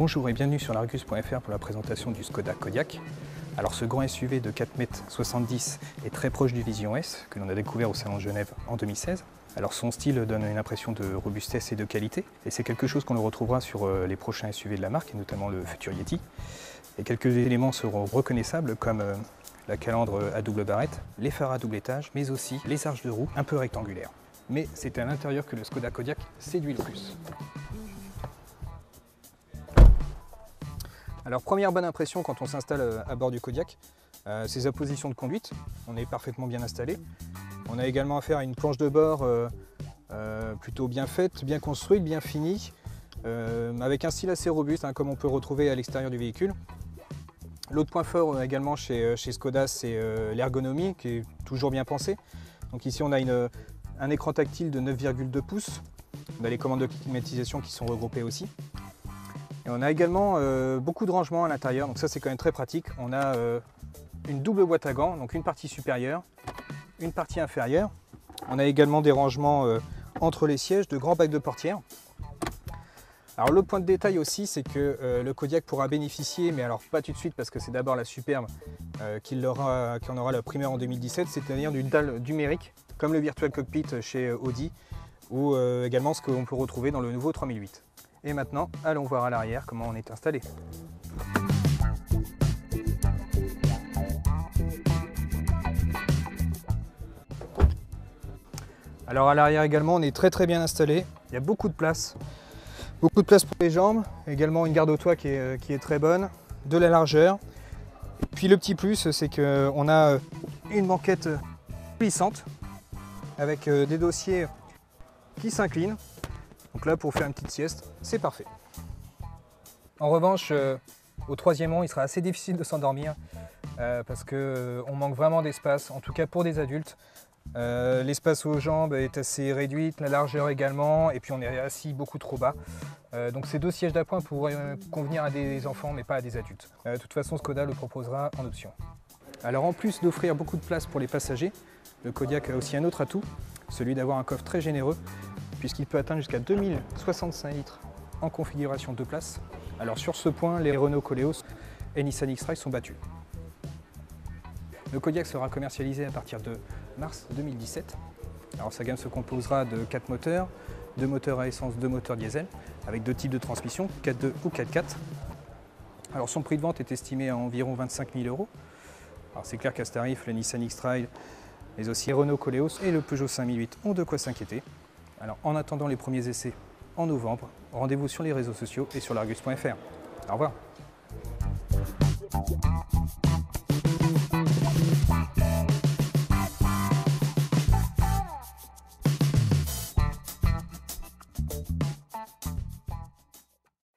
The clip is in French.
Bonjour et bienvenue sur l'Argus.fr pour la présentation du Skoda Kodiaq. Alors ce grand SUV de 4,70 m est très proche du Vision S que l'on a découvert au Salon de Genève en 2016. Alors son style donne une impression de robustesse et de qualité et c'est quelque chose qu'on le retrouvera sur les prochains SUV de la marque et notamment le futur Yeti. Et quelques éléments seront reconnaissables comme la calandre à double barrette, les phares à double étage mais aussi les arches de roue un peu rectangulaires. Mais c'est à l'intérieur que le Skoda Kodiaq séduit le plus. Alors première bonne impression quand on s'installe à bord du Kodiaq, c'est sa position de conduite, on est parfaitement bien installé. On a également affaire à une planche de bord plutôt bien faite, bien construite, bien finie, avec un style assez robuste comme on peut retrouver à l'extérieur du véhicule. L'autre point fort également chez Skoda, c'est l'ergonomie qui est toujours bien pensée. Donc ici on a un écran tactile de 9,2 pouces, on a les commandes de climatisation qui sont regroupées aussi. Et on a également beaucoup de rangements à l'intérieur, donc ça c'est quand même très pratique. On a une double boîte à gants, donc une partie supérieure, une partie inférieure. On a également des rangements entre les sièges, de grands bacs de portière. Alors le point de détail aussi, c'est que le Kodiaq pourra bénéficier, mais alors pas tout de suite parce que c'est d'abord la Superbe qui en aura la primeur en 2017, c'est-à-dire d'une dalle numérique, comme le Virtual Cockpit chez Audi, ou également ce qu'on peut retrouver dans le nouveau 3008. Et maintenant, allons voir à l'arrière comment on est installé. Alors à l'arrière également, on est très bien installé. Il y a beaucoup de place pour les jambes. Également une garde au toit qui est très bonne, de la largeur. Et puis le petit plus, c'est qu'on a une banquette plissante avec des dossiers qui s'inclinent. Donc là, pour faire une petite sieste, c'est parfait. En revanche, au troisième rang, il sera assez difficile de s'endormir parce qu'on manque vraiment d'espace, en tout cas pour des adultes. L'espace aux jambes est assez réduit, la largeur également, et puis on est assis beaucoup trop bas. Donc ces deux sièges d'appoint pourraient convenir à des enfants, mais pas à des adultes. De toute façon, Skoda le proposera en option. Alors en plus d'offrir beaucoup de place pour les passagers, le Kodiaq a aussi un autre atout, celui d'avoir un coffre très généreux, puisqu'il peut atteindre jusqu'à 2065 litres en configuration 2 places. Alors sur ce point, les Renault Koleos et Nissan X-Trail sont battus. Le Kodiaq sera commercialisé à partir de mars 2017. Alors sa gamme se composera de 4 moteurs, 2 moteurs à essence, 2 moteurs diesel, avec 2 types de transmission, 4.2 ou 4.4. Alors son prix de vente est estimé à environ 25 000 €. Alors c'est clair qu'à ce tarif, le Nissan X-Trail, mais aussi les Renault Koleos et le Peugeot 5008 ont de quoi s'inquiéter. Alors en attendant les premiers essais en novembre, rendez-vous sur les réseaux sociaux et sur l'Argus.fr. Au revoir.